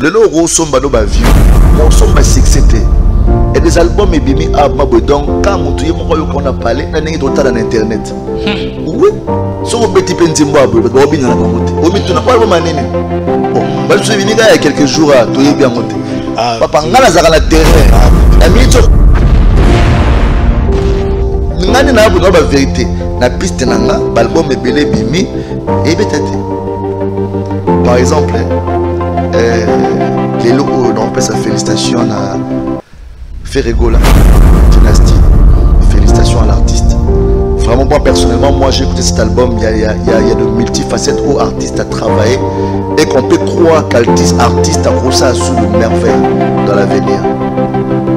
Le logo somba no ba view. Mon somba succès. Et des albums et bimi à Mabodon quand mon tuyé mon qu'on a parlé na ngi dans internet. Oui. So ko petit penzimbo abo ba obi na monte. Obi tuna kwa manene. Bon, ba je suis venu il y a quelques jours à toyer bien monté. Papa ngala za na terrain. Na mito. Ngani na abo no ba vérité. Na piste nanga, l'album est belé bimi et betete. Par exemple, les locaux on fait sa félicitation à Ferregola, Dynastie, félicitations à l'artiste. Vraiment, moi personnellement, moi j'ai écouté cet album, il y a de multifacettes où artiste a travaillé et qu'on peut croire qu'artiste a grossé sous le merveille dans l'avenir.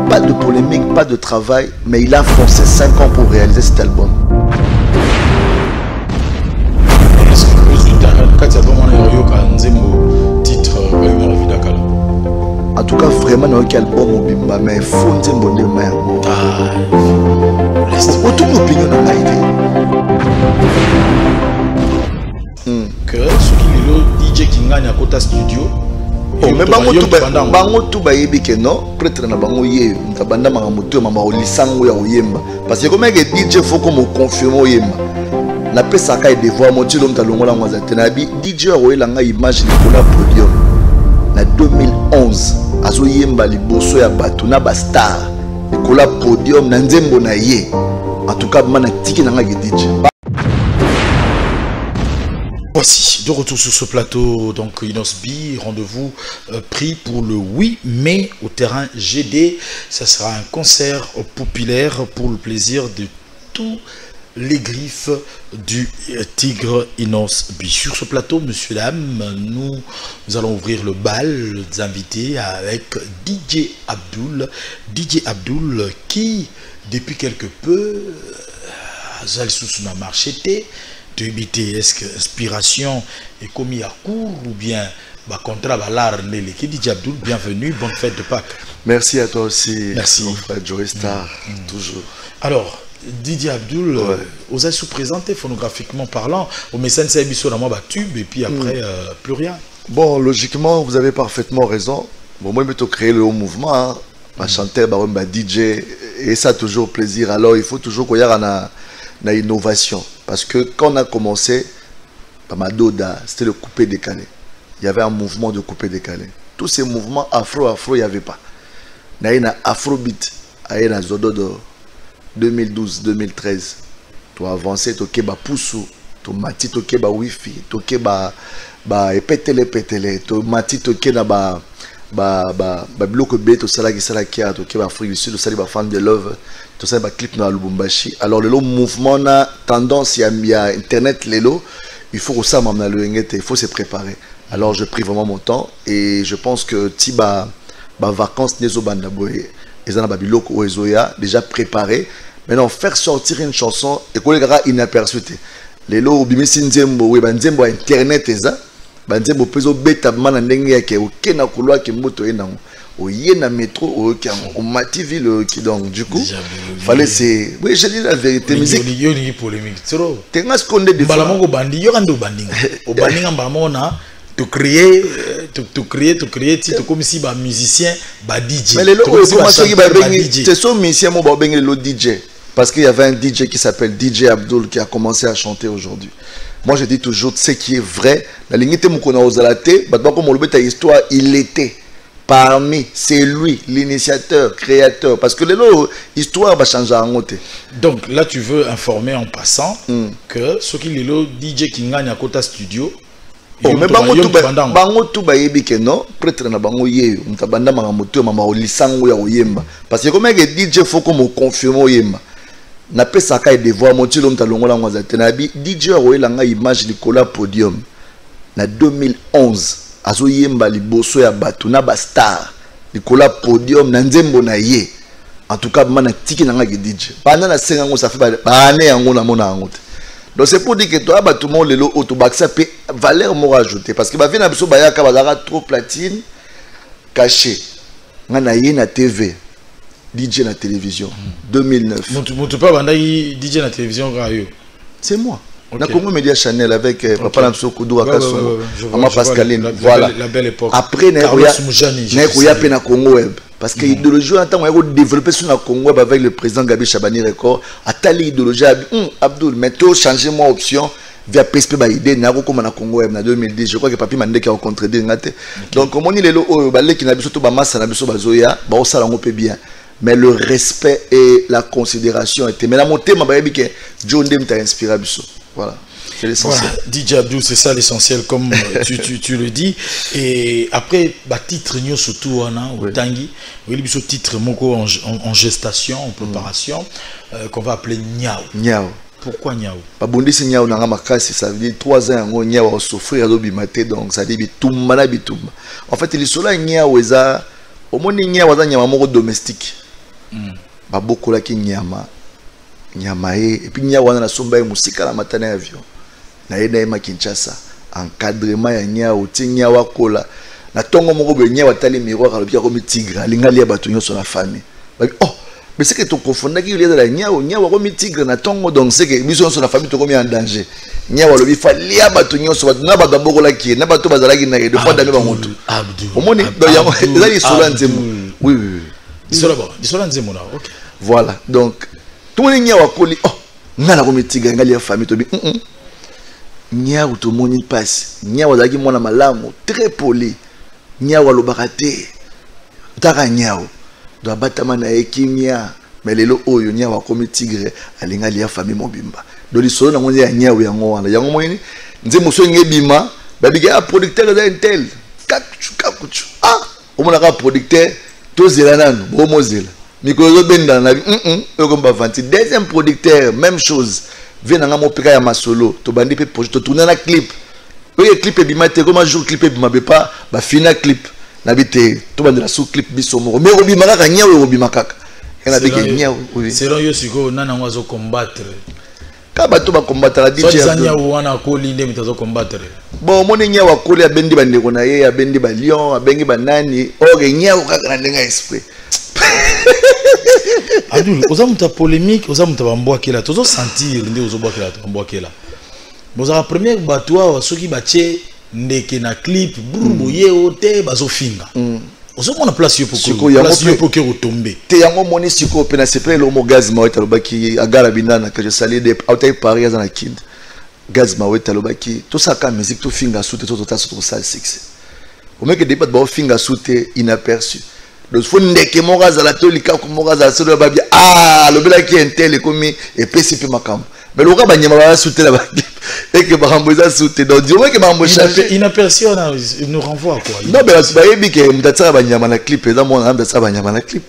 Pas de polémique, pas de travail, mais il a forcé 5 ans pour réaliser cet album. Est-ce que quand il y a vraiment titre en tout cas, vraiment, dans quel album au bimba, mais il faut dire bon de mer. Autre opinion dans l'idée. Que ce qui est le DJ qui gagne à Kota Studio. Oh, mais bango tout ba yebi que non, peut-être na bango ye, mtabanda mangamuto mama olisango ya oyemba. Parce que comme que DJ faut qu'on me confirme oyemba. La pesa ka de voir mon tilo mtalongola ngwaza tenabi DJ oyelanga image likola podium. Na 2011 azoyemba liboso ya bato na ba star likola podium na nzembo na ye. En tout cas mana tiki nanga ke DJ. Voici, de retour sur ce plateau, donc Inosbi, rendez-vous pris pour le 8 mai au terrain GD. Ça sera un concert populaire pour le plaisir de tous les griffes du tigre Inosbi. Sur ce plateau, monsieur, dames, nous allons ouvrir le bal des invités avec DJ Abdul. DJ Abdul qui, depuis quelque peu, a marché. Est-ce que inspiration est commis à court ou bien contrat balar qui dit Abdul, bienvenue, bonne fête de Pâques. Merci à toi aussi. Merci. Mon frère Joey Star, toujours. Alors, Didier Abdul, vous avez sous-présenté phonographiquement parlant, au message c'est Bissot dans ma tube et puis après plus rien. Bon, logiquement, vous avez parfaitement raison. Bon, moi, je vais créer le haut mouvement, hein. Chanteur, DJ, et ça toujours plaisir. Alors, il faut toujours qu'il y ait une innovation. Parce que quand on a commencé, c'était le coupé décalé. Il y avait un mouvement de coupé décalé. Tous ces mouvements afro, il n'y avait pas. Il y a un afrobeat, il y a un Zododo 2012-2013. Tu as avancé, tu as poussou, tu mati, tu as wifi, tu as pétélé, tu mati, tu as bloc B, tu as Afrique du Sud, tu as fan de love. Tout ça, clip dans Lubumbashi. Alors, le mouvement a tendance, il y a Internet, il faut que ça il faut se préparer. Alors, je prie vraiment mon temps et je pense que Tiba, vacances, déjà préparé. Maintenant, faire sortir une chanson et qu'on les inaperçu. Les lots, Nzembo, Internet, Nzembo, peso beta, man, ndenge, ok, na couloir, qui moto, au Yéna métro au Mativille qui donc du coup fallait c'est oui j'ai dit la vérité musique il polémique trop tenga ce qu'on est de balamongo bandi yorando banding au banding mbamona tu créer titre comme si ba musicien ba DJ mais c'est son musicien mo ba bengi le DJ parce qu'il y avait un DJ qui s'appelle DJ Abdul qui a commencé à chanter aujourd'hui. Moi je dis toujours ce qui est vrai la ligne te mukona ozalate batba comme le beta histoire il était parmi, c'est lui, l'initiateur, créateur. Parce que l'histoire va changer en côté. Donc là, tu veux informer en passant que ce qui est le DJ qui gagne à Kota Studio. Oh, mais bango tout ba yebi que non, peut-être na bango ye, mtabanda mangamoto mama olisango ya oyemba. Parce que comme que DJ faut qu'on me confirme oyemba. Na pesa ka de voir mon tilo mtalongola ngwaza tenabi DJ oyelanga image likola podium. Na 2011. Azoyemba liboso ya bato na ba star likola podium na nzembo na ye. En tout cas mana tiki nanga ki DJ pendant na senga ngo ça fait ba année yango na mona yango. Donc c'est pour dire que toi ba tout le monde lelo auto baksa pe valeur mo rajouter parce que ba vina biso ba yaka ba trop platine caché ngana ye na TV DJ na télévision 2009. Mutu pas banda DJ na télévision rayo. C'est moi. Na Congo Media Channel avec Papa Namso Koudou Akasso, Maman Pascaline, voilà. La belle époque. Après, na Congo Web. Parce que l'idéologie, en tant qu'on développé sur le Congo Web avec le président Gabi Chabani Record, à telle idéologie, Abdoul, mais tu changé mon option via PSP Baïdé, Naro comme na Congo Web en 2010. Je crois que Papi Mandé qui a rencontré des ngate. Donc, comme on dit, les lots, qui n'a pas surtout Bamassa, n'a pas surtout Bazoya, bah, ça l'a peut bien. Mais le respect et la considération étaient. Mais la montée, ma baby, que John Dem t'a inspiré. Voilà, c'est l'essentiel. Voilà, DJ Abdou, c'est ça l'essentiel, comme tu le dis. Et après, bah, titre Nyo surtout, au Tanguy, il y a titre Moko en gestation, en préparation, qu'on va appeler Niao. Niao. Pourquoi Niao? Babondi c'est Niao nanga makasi, ça veut dire 3 ans Niao a souffrir à l'obimate, donc ça dit bitumba bitumba. En fait, il est sur là Niao eza, au moins Niao eza nyama moko domestique. Baboko la ki nyama. Nyamae et puis nya wana na somba ya musika la matana ya avion na yenda ema Kinshasa encadrement ya nya oti nya wakola na tongo moko be nya watali miroir alobi ko mi tigre lingali ya bato nyonso na famille oh mais c'est que tu confondaki ile la nya wako mi tigre na tongo donc c'est que biso nyonso na famille to komi en danger nya walobi fali ya bato nyonso bato na bato boko la ki na bato bazalaki na de fois dame ba moto omoni donc yango ezali solo nzemu oui solo nzemu na OK voilà donc tout le monde wakoli oh ngala ko mitiga ngali ya famille to bi nya to moni passe nya wazaki mwana malamu très poli nya walobaka te taka nyao do abatama na ekimia mais lelo oyo nya wakomi tigre alingali ya famille mobimba do lisolo na ngonzi ya nyao yango wana yango moyini nze muso ngebima babiga producteur da intel kakuchu omona ka producteur to zela nanu bomozela Mikolo benda na deuxième producteur, même chose. Vient dans mon pika ya masolo, to bandi pe projet, to tourner na clip. Oui, clip et bimate, comment jour clip et bimabe pas, ba fina clip. Na bité, to bandi la sous clip bisomo. Mais obi makaka nya we obi makaka. Ena beke nya oui. C'est là yo siko nana wazo combattre. Ka bato ba combattre la DJ. So nya wana ko linde mitazo combattre. Bon, mon nya wa ko le abendi bande ko na ye, abendi ba lion, abengi ba nani, o nya ko kaka na ndenga esprit. Abdul, oza muta polémique, oza muta bambwakela, tozo sentir nde ozo bwakela bambwakela. Boza la première batwa soki batie ndeke na clip boye ote bazo finga. Ozo mona place yo pour que retomber. Te yango moni siko pena sepele lo mo gaz ma weta lobaki agara binana que je salue de autai Paris za na kid. Gaz ma weta lobaki to saka musique to finga soute to ta sur ça succès. Au mec débat ba finga soute inaperçu. Donc faut ndeke moraza la tolika ko moraza solo babia le bela qui intel comme et PCP makam mais le gars nyama ba souter la et que barambo za souter donc dis moi que barambo changer inaperçu il nous renvoie quoi non mais c'est pas ébi que mtatsa ba nyama na clip et dans mon âme ça ba nyama na clip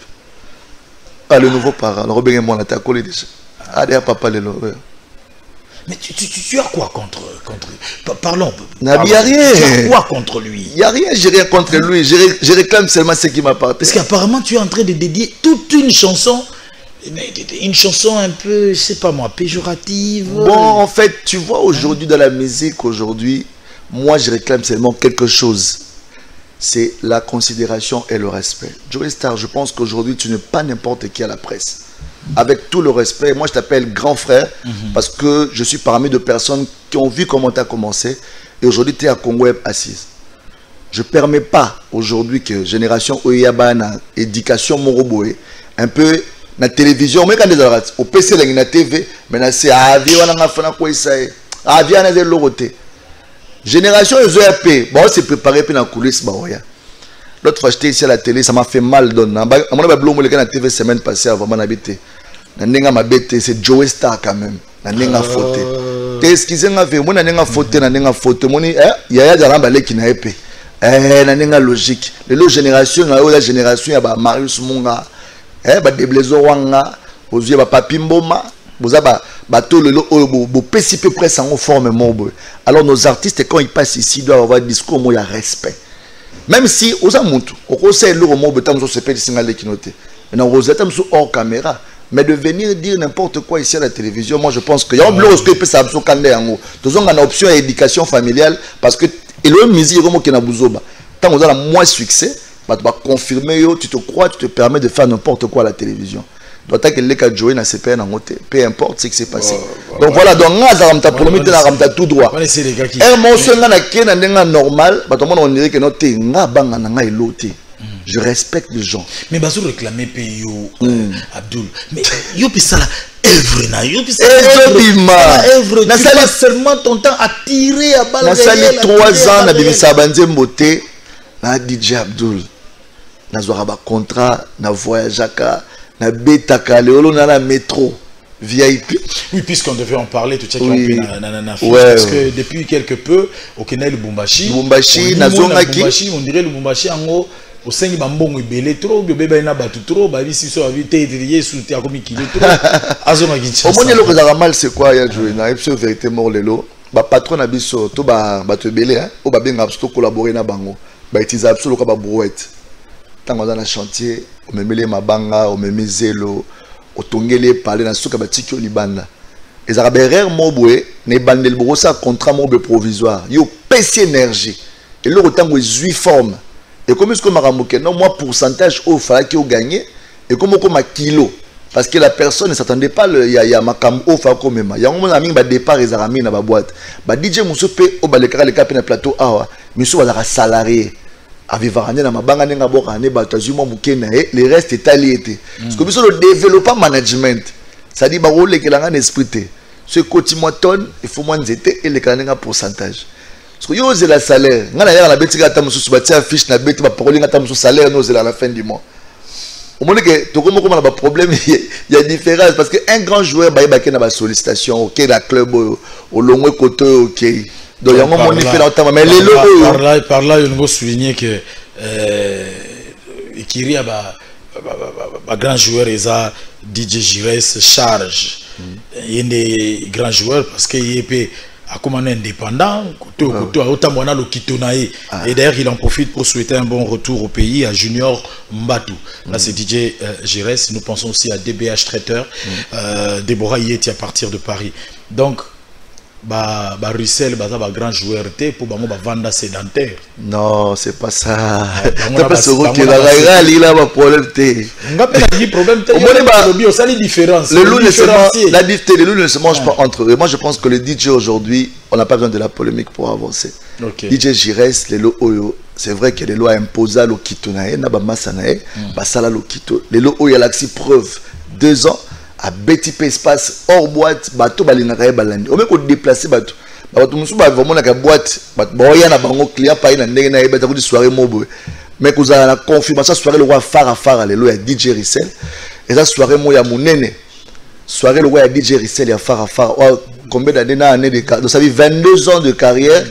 le nouveau parent le robin mon ta collé déjà derrière papa le mais tu as quoi contre parlons. Il n'y a rien. Tu as quoi contre lui? Il n'y a rien, j'ai rien contre lui. Je réclame seulement ce qui m'appartient. Parce qu'apparemment, tu es en train de dédier toute une chanson un peu, je sais pas moi, péjorative. Bon, en fait, tu vois, aujourd'hui, dans la musique, aujourd'hui, moi, je réclame seulement quelque chose. C'est la considération et le respect. Joey Star, je pense qu'aujourd'hui, tu n'es pas n'importe qui à la presse. Avec tout le respect, moi je t'appelle grand frère parce que je suis parmi de personnes qui ont vu comment tu as commencé et aujourd'hui tu es à Congo Web assise. Je ne permets pas aujourd'hui que Génération Oyabana, éducation Moroboé, un peu la télévision, mais quand les arrêts, au PC, la TV, mais c'est avion, on a fait quoi ça est, avion, on a des lorotés. Génération EZP, bon, c'est préparé pour la coulisse, bah ouais. L'autre fois, j'étais ici à la télé, ça m'a fait mal. À mon avis, la TV semaine passée, avant mon habité. C'est Joey Star quand même. Nanenga faute. Excusez-moi, moi nanenga faute, nanenga faute. Moni, il y a des gens qui n'ont pas. Nanenga logique. Les générations, la génération, il y a Marius Munga, Deblezo Wanga, aux yeux, Papi Mboma, vous avez bateau le PCP presse en forme. Alors nos artistes, quand ils passent ici, doivent avoir un discours où il y a respect. Même si, aux amountou, au conseil, le mot, c'est pas le signal qui noté. Maintenant, vous êtes hors caméra. Mais de venir dire n'importe quoi ici à la télévision, moi je pense qu'il y a un blog qui peut s'absorber quand même. Nous avons une option à éducation familiale parce que le musique qui est dans tant que moins succès, tu vas confirmer, tu te crois, tu te permets de faire n'importe quoi à la télévision. doit être que les cas jouer na CPN en côté, peu importe ce qui s'est passé. Donc voilà, donc nga za ramta promis na ramta tout droit. Un morceau nga na kena ndenga normal, ba to on dirait que notre nga banga na nga eloté. Je respecte les gens. Mais bazo réclamer payo Abdul. Mais yo pisa la œuvre na yo pisa œuvre. Na sali seulement ton temps à tirer à balle. Na sali 3 ans na bimisa banzembote na DJ Abdul. Na zwa ba contrat na voyageaka na betaka leolo na métro VIP. Oui, puisqu'on devait en parler, tu sais qu'on peut parce que depuis quelque peu au Kenya Lubumbashi na zonga ki on dirait Lubumbashi en au sein de Bambon et Belé trop, bébé n'a pas trop, baby si soit vité, sous tes amis qui le trop. Azona Gincha. Au moins, le Ramal, c'est quoi, il y a joué, n'a pas vérité mort le lot. Bah, patron a biso, tout bah, te belé, hein, ou bah, bien, absolument collaborer na bango. Bah, ils absolument comme brouette. Tant qu'on a un chantier, on me mêle ma banga, on me met zélo, on tongele parler dans ce que batikyo libanda. Les arabères moboué, ne bandel brosa contrat mobile provisoire. Yo pèse énergie. Et le temps où ils y forment. Et comme est-ce que Maramouké, non, moi, pourcentage au fallait qu'il gagne, et comme on kilo, parce que la personne ne s'attendait pas, il y a ma cam au fallait comme même. Il y a un ami qui départ, ils ont ramené dans la boîte. DJ Moussou paye au balekara le cap dans plateau, ah, Moussou va la salarié. Avec Varane, dans ma banga, n'a pas gagné, batazuma moukena, les restes est alliés. Parce que Moussou le développement management, ça dit, bah, on les a un esprit. Ce côté moton, il faut moins d'été et les canaux un pourcentage. Parce que yo c'est la salaire. Nga na ya na beti kata mususu batia fiche na beti ba parole ngata mususu salaire no c'est à la fin du mois. Au moins que to comme na ba problème il y a différence parce que un grand joueur ba na ba sollicitation OK la club au long côté OK. Donc yango moni fait longtemps mais les lots par là il faut souligner que Ikiria ba grand joueur eza DJ Jires charge. Il y a des grands joueurs parce que il est comme un indépendant, et d'ailleurs il en profite pour souhaiter un bon retour au pays à Junior Mbatou. Là c'est DJ Jires, nous pensons aussi à DBH Traiteur, Déborah Yeti à partir de Paris. Donc, Russell, grand joueur pour vendre sédentaire. Non, c'est pas ça. T'as pas ce qui est il a un problème. Le loup ne se mange pas entre eux. Moi, je pense que le DJ aujourd'hui, on n'a pas besoin de la polémique pour avancer. DJ Jires, les lots Oyo, c'est vrai que les lois imposent à l'Okito, n'a pas massanae, basala l'Okito. Les lots Oyo, il y a l'axi preuve 2 ans. À Betty espace hors boîte bateau balingaka balandi au même qu'on déplacer bateau bateau musu ba vraiment na boîte boya na bango client pa ina ndenge na yeba ko di soirée mobo mais ko za la confirmation soirée le roi fara le ya DJ Rissel et ça soirée mo ya munene soirée le roi ya DJ Rissel ya fara combien d'années na année de donc ça fait 22 ans de carrière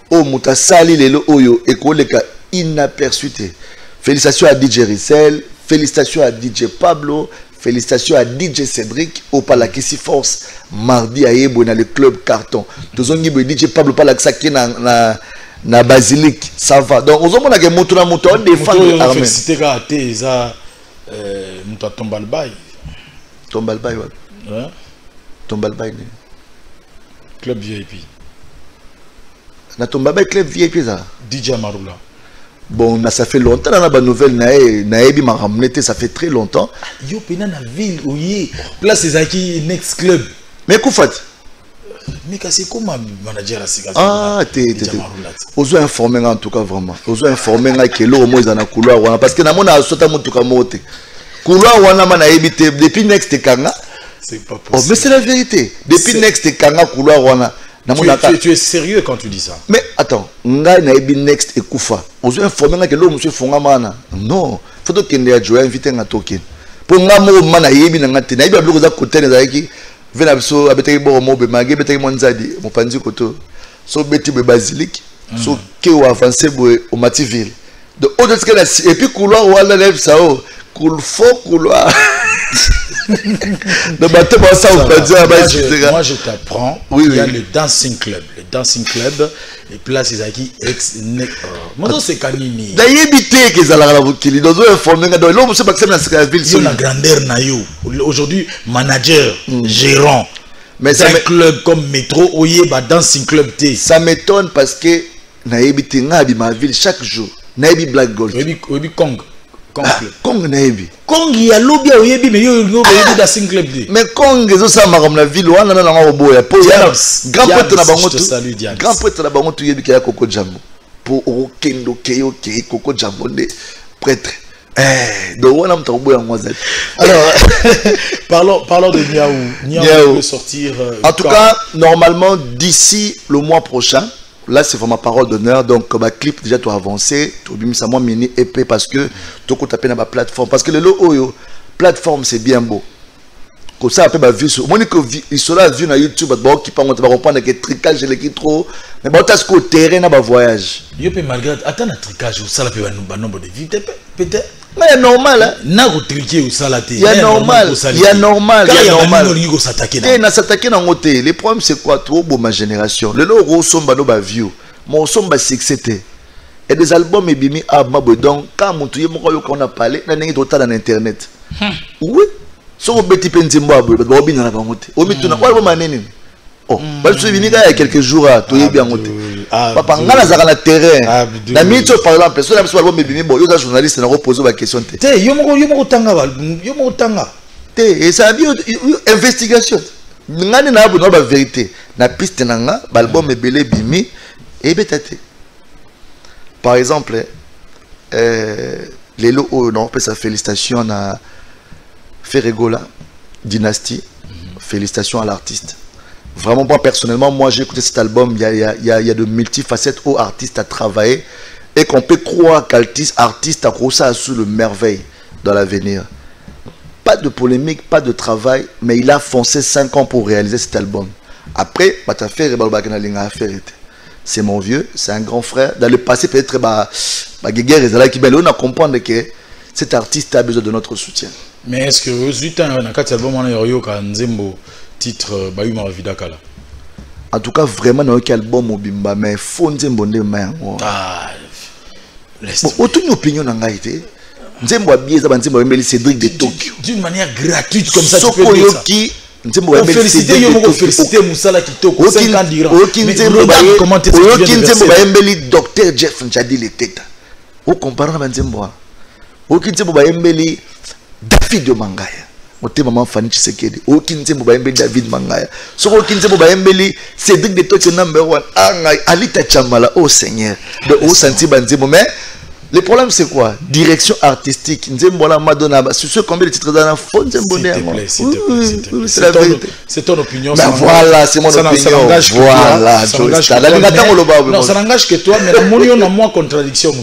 au mutasali lelo oyo et ko leka inaperçuté. Félicitations à DJ Rissel, félicitations à DJ Pablo. Félicitations à DJ Cédric au Palakissi Force mardi à Yebo dans le club carton. Tous on dit DJ Pablo Palakissi na Basilique ça va. Donc aux hommes on a que moto na moto on défend l'armée. Féliciter à Teza moto Tombalbay. Tombalbay ouais. Hein? Tombalbay club VIP. Na Tombalbay club VIP ça. DJ Marula. Bon, ça fait longtemps dans la nouvelle Naebi m'a ramené, ça fait très longtemps. Yo pena na ville où y place c'est qui next club. Mais Koufat. Mais c'est comme manager à Siga. Ah, t'es. Ozo informer en tout cas vraiment. Ozo informer que l'eau moi dans la couloir parce que na mona sota mutuka mote. Couloir wana mana ebité depuis next kanga. C'est pas possible. Oh, mais c'est la vérité. Depuis next kanga couloir wana. Tu es sérieux quand tu dis ça? Mais attends, ngai na ebi next ekufa. Ozo informer que l'eau monsieur fonga mana. Non, faut que kende ya jouer inviter nga token. Pour nga mo mana yebi na ngate. Na ebi ablo za côté na zaki. Vena biso abeteki bo mo be magi beteki monzadi mo panzi koto. So beti be basilique. So ke o avancer bo au Mativille. De autre que la et puis couloir wala lève ça oh. Faux couloir. Moi je t'apprends, il y a le dancing club. Le dancing club, et place c'est qui ex moi c'est Kanini. D'ailleurs éviter que ça la boucle. Dans un informé dans l'homme c'est pas que c'est dans la ville. C'est la grandeur na yo. Aujourd'hui manager, gérant. Mais c'est un club comme métro oye ba dancing club T. Ça m'étonne parce que na éviter ngabi ma ville chaque jour. Na ebi Black Gold. Obi Kong. Kong naebi. Kong ya lobby oyebi mais yo oyebi da sing club de. Mais Kong ezo sa maram la ville wana na ngo boya. Po ya grand pote na bango tu. Grand pote na bango tu yebi ka Koko Jambo. Po o kendo keyo ke Koko Jambo de prêtre. Donc on a un boya ngwaza. Alors parlons de Niaou peut sortir en tout cas normalement d'ici le mois prochain. Là, c'est vraiment parole d'honneur. Donc, comme un clip, déjà, tu as avancé. Tu as mis ça, moi, mini épais parce que tu as tapé dans ma plateforme. Parce que le logo, plateforme, c'est bien beau. Comme ça, après, ma vue sur. Moi, ils sont là, vu dans YouTube, qui parle, tu vas reprendre avec tricage, je l'ai trop. Mais bon, tu as ce qu'au terrain, dans ma voyage. Yo, malgré. Attends, un tricage, ça, là, un nombre de vies, peut-être. Mais c'est normal, hein. Il y a normal. Il y a normal. Il y a normal. Il y a s'attaquer dans le côté. Le problème, c'est quoi? Trop beau, ma génération. Le logo, somba, no, ba, view. Mon somba, c'est que c'était. Et des albums, et bimi, ah, ma, donc, quand mon tuyé, mon qu'on a parlé, n'a rien d'autre dans Internet. Oui. Sur le petit penzimbo, bah, obi, n'a pas monté. Obi, tu n'as pas le moment, oh, parce que il y a quelques jours, tu es bien monté. Papa, on a un terrain. La minute, par exemple, personne n'a pas le bébé, bon, il y a un journaliste qui a posé la question. Et ça a dit investigation. On a la vérité. La piste, l'album est belé, bimi, et bétaté. Par exemple, les lots, on a fait sa félicitation à Ferregola, Dynastie. Félicitations à l'artiste. Vraiment, moi, personnellement, moi, j'ai écouté cet album. Il y a de multifacettes aux artistes à travailler. Et qu'on peut croire qu'artiste a grossé sous le merveille dans l'avenir. Pas de polémique, pas de travail, mais il a foncé 5 ans pour réaliser cet album. Après, c'est mon vieux, c'est un grand frère. Dans le passé, peut-être, on a compris que cet artiste a besoin de notre soutien. Mais est-ce que vous avez titre Bayuma Vidakala? En tout cas, vraiment, dans quel album Mobimba, mais faut Nzembonde main. Ah, aucune opinion n'a pas été. Nzembo a bien Nzembo Cédric de Tokyo. D'une manière gratuite comme ça, tu peux dire ça. Nzembo a félicité Moussala Kitoko 5 ans d'Iran. Comment tu es docteur Jeff Njadi le tête. Au comparant à Nzembo. Aucun Nzembo a David de Mangaya. Maman Fanny Tshisekedi, aucun Nzembo ba David Mangaya. So aucun Nzembo ba Cédric de Tokyo #1. Alita Chamala, oh Seigneur. De haut senti Nzembo. Mais le problème c'est quoi? Direction artistique. Nzembo la Madonna. Sur ce combien de titres dans la faute Nzembo? S'il te plaît. C'est la vérité. C'est ton opinion. Ben voilà, c'est mon opinion. Voilà. Non, ça n'engage que toi, mais on a moins contradiction.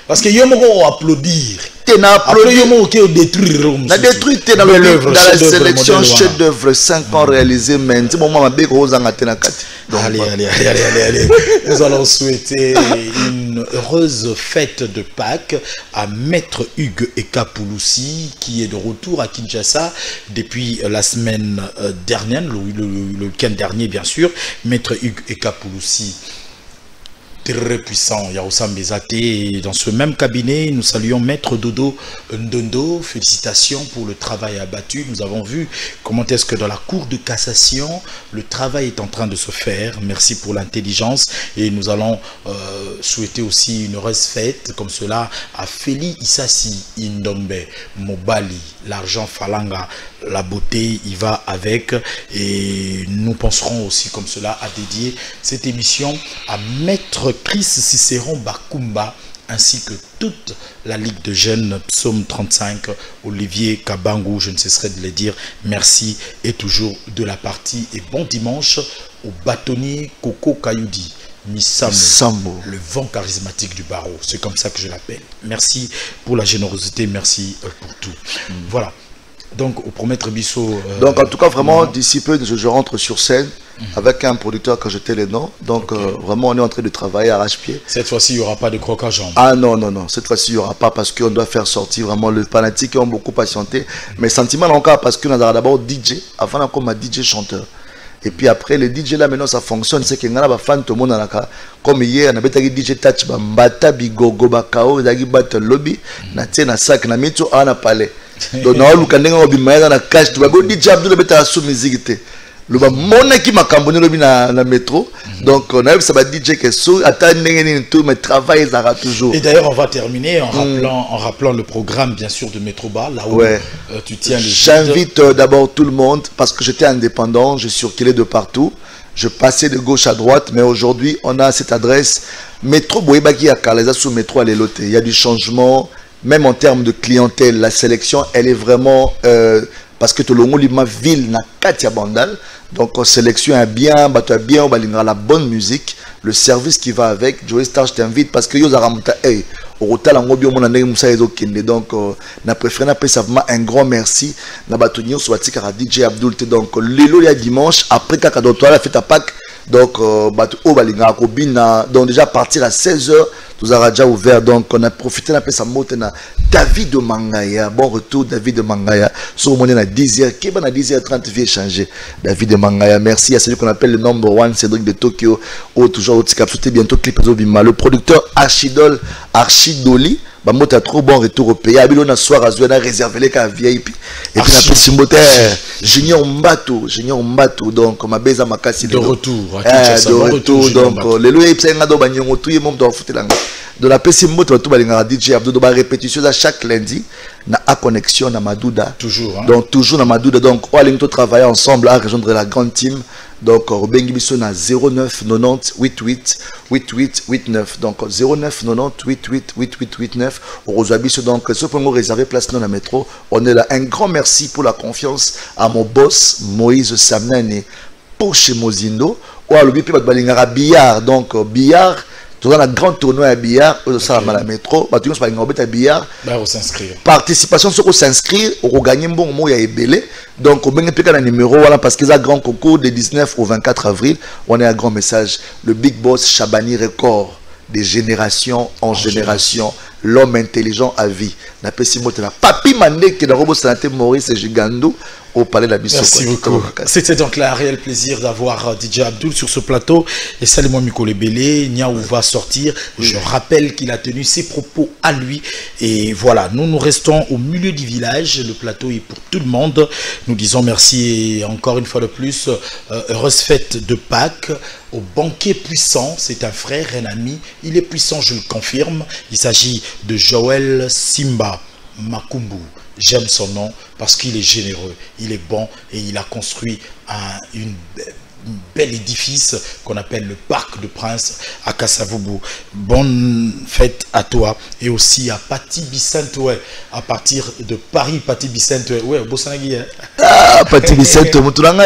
Parce que yo moko applaudir. Après yo moko détruire. La détruire dans la sélection chef d'œuvre 5 ans réalisé, mais c'est bon maman big rose en atena kati. Allez. Nous allons souhaiter une heureuse fête de Pâques à Maître Hugues Ekapouloussi qui est de retour à Kinshasa depuis la semaine dernière, le week-end dernier bien sûr. Maître Hugues Ekapouloussi, très puissant, Yaroussam Bezate. Et dans ce même cabinet, nous saluons Maître Dodo Ndondo. Félicitations pour le travail abattu. Nous avons vu comment est-ce que dans la cour de cassation, le travail est en train de se faire. Merci pour l'intelligence. Et nous allons souhaiter aussi une heureuse fête comme cela à Feli Issassi Indombe Mobali. L'argent Falanga, la beauté y va avec. Et nous penserons aussi comme cela à dédier cette émission à Maître Chris Cicéron Bakumba ainsi que toute la Ligue de jeunes Psaume 35, Olivier Kabangou, je ne cesserai de le dire, merci et toujours de la partie et bon dimanche au bâtonnier Coco Kayoudi. Missambo, le vent charismatique du barreau, c'est comme ça que je l'appelle. Merci pour la générosité, merci pour tout. Voilà. Donc, au promettre Bissot. Donc, en tout cas, vraiment, d'ici peu, je rentre sur scène avec un producteur que je t'ai les noms. Donc, vraiment, on est en train de travailler à arrache-pied. Cette fois-ci, il n'y aura pas de croc à jambes. Ah non. Cette fois-ci, il n'y aura pas parce qu'on doit faire sortir vraiment le fanatique qui ont beaucoup patienté. Mais sentiment encore parce qu'on a d'abord DJ, avant qu'on m'a DJ chanteur. Et puis après, les DJ là, maintenant ça fonctionne. C'est que nous fan tout le monde comme hier, on a fait DJ Touch, Mbata, Bigogo, Bakao, Dagi Battle Lobby, Naté, Nasak, Namito, on a parlé. Donc, nous avons dit que nous avons cash, nous avons dit que nous avons sous musique. Le mona qui m'a camboné le na métro. Donc on a vu ça va DJ que so attendre tout mais travail ça toujours. Et d'ailleurs on va terminer en rappelant le programme bien sûr de Métroba là où tu tiens les. J'invite d'abord tout le monde parce que j'étais indépendant, je circulais de partout. Je passais de gauche à droite, mais aujourd'hui, on a cette adresse. Métro Boébaki à Kaleza sous métro à l'Elote. Il y a du changement, même en termes de clientèle. La sélection, elle est vraiment... parce que tout le monde, ma ville, n'a Katia Bandal. Donc, sélection est bien, on a la bonne musique, le service qui va avec. Joey Star, je t'invite parce que yo aramuta hey, au rotal en obio mon année musa ezo kende. Donc, na préféré na savement un grand merci. Na batonio swati kara DJ Abdul te donc lelo ya dimanche après kaka dotoa la fête à Pâques. Donc, batu o balinga kobina. Donc déjà partir à 16h, tout a déjà ouvert. Donc, on a profité na pesa mote na David de Mangaya. Bon retour David de Mangaya. Sur mon à 10h, qui est à 10h30 vient changer. David de Mangaya, merci à celui qu'on appelle le number one, Cédric de Tokyo. Ou toujours au Tikap, bientôt clip Bima. Le producteur Archidoli. Bamote a trop bon retour au pays. Abilo na soir à réservé les cas VIP. Et puis après Simbote Junior Mbato donc ma beza makasi de retour. De retour donc le loyer psenga do banyongo tout monde doit foutre là. De la Simbote tout balinga DJ Abdou ba répétition à chaque lundi na A connexion na Madouda. Toujours hein? Donc toujours na Madouda donc on allait travailler ensemble à rejoindre la grande team. Donc Bengi Bisso na 09 90 88 88 89 donc 09 90 88 88 89 Rosabisso donc ce pour nous réserver place dans la métro. On est là. Un grand merci pour la confiance à mon boss Moïse Samnane pour chez Mozindo. Ou à l'obipi balingara billard donc billard. Tout dans un grand tournoi à billard, ça à la métro, bah tu vois pas à billard. Bah on s'inscrire. Participation sur s'inscrire, on gagne un bon mot il y a belé. Donc on met un numéro voilà parce que ça grand concours de 19 au 24 avril, on est un grand message. Le Big Boss Chabani Record de génération en génération, l'homme intelligent à vie. Na pesi motela. Papi Mandé qui est dans Robo Santé Maurice Gigando. Au palais de la Bissau. Merci beaucoup. C'était donc là un réel plaisir d'avoir DJ Abdul sur ce plateau. Et salut-moi Miko Lebele, Niaou va sortir. Je rappelle qu'il a tenu ses propos à lui. Et voilà, nous restons au milieu du village. Le plateau est pour tout le monde. Nous disons merci et encore une fois de plus, heureuse fête de Pâques au banquier puissant. C'est un frère, un ami. Il est puissant, je le confirme. Il s'agit de Joël Simba Makumbu. J'aime son nom parce qu'il est généreux, il est bon et il a construit un bel édifice qu'on appelle le Parc de Prince à Kasavubu. Bonne fête à toi et aussi à Pati Bicente, ouais, à partir de Paris, Pati Bicente, ouais, Bossanagui. Ah, Pati Bicente, Moutoulanga,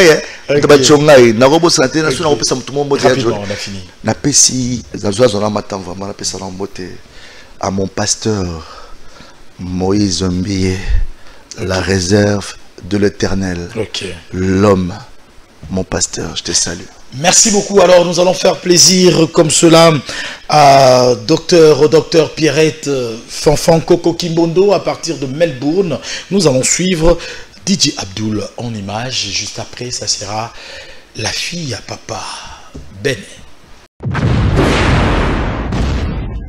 Tabachongai, Narobo Santé, National Opesa Moutoumon, rapidement, on a fini. Napesi, Zazoazona Matam, vraiment, Napesa Lambote, à mon pasteur. Moïse Mbié, la réserve de l'Éternel, l'homme, mon pasteur, je te salue. Merci beaucoup. Alors nous allons faire plaisir comme cela au docteur Pierrette Fanfan Coco Kimbondo à partir de Melbourne. Nous allons suivre DJ Abdul en image. Juste après, ça sera la fille à papa, Ben.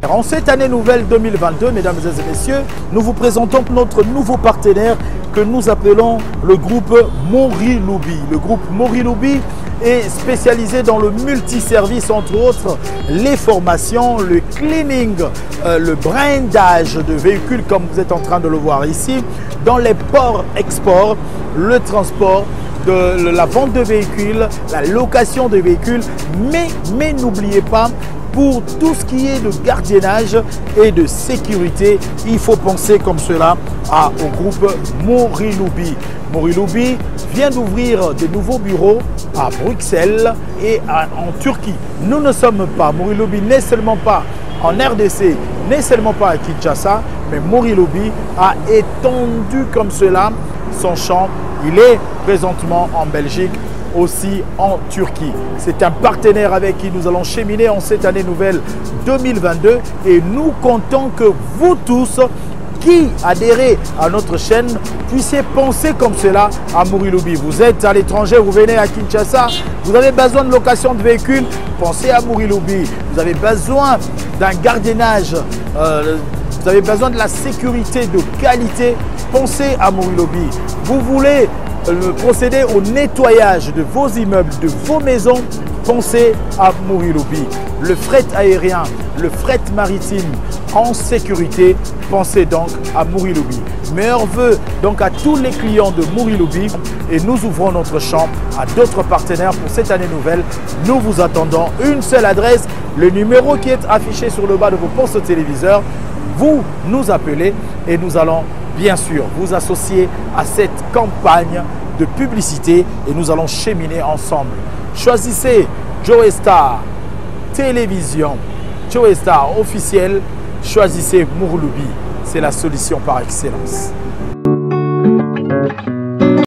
En cette année nouvelle 2022, mesdames et messieurs, nous vous présentons notre nouveau partenaire que nous appelons le groupe Moriloubi. Le groupe Moriloubi est spécialisé dans le multiservice, entre autres les formations, le cleaning, le brandage de véhicules comme vous êtes en train de le voir ici, dans les ports-exports, le transport, de la vente de véhicules, la location de véhicules, mais n'oubliez pas, pour tout ce qui est de gardiennage et de sécurité, il faut penser comme cela au groupe Moriloubi. Moriloubi vient d'ouvrir de nouveaux bureaux à Bruxelles et en Turquie. Nous ne sommes pas, Moriloubi n'est seulement pas en RDC, n'est seulement pas à Kinshasa, mais Moriloubi a étendu comme cela son champ. Il est présentement en Belgique, aussi en Turquie. C'est un partenaire avec qui nous allons cheminer en cette année nouvelle 2022 et nous comptons que vous tous qui adhérez à notre chaîne puissiez penser comme cela à Moriloubi. Vous êtes à l'étranger, vous venez à Kinshasa, vous avez besoin de location de véhicules, pensez à Moriloubi. Vous avez besoin d'un gardiennage, vous avez besoin de la sécurité de qualité, pensez à Moriloubi. Vous voulez procéder au nettoyage de vos immeubles, de vos maisons, pensez à Morilobi. Le fret aérien, le fret maritime en sécurité, pensez donc à Morilobi. Meilleurs vœux donc à tous les clients de Morilobi et nous ouvrons notre champ à d'autres partenaires pour cette année nouvelle. Nous vous attendons. Une seule adresse, le numéro qui est affiché sur le bas de vos postes téléviseurs. Vous nous appelez et nous allons bien sûr vous associer à cette campagne de publicité et nous allons cheminer ensemble. Choisissez Joe Star Télévision, Joe Star officiel, choisissez Morilobi, c'est la solution par excellence.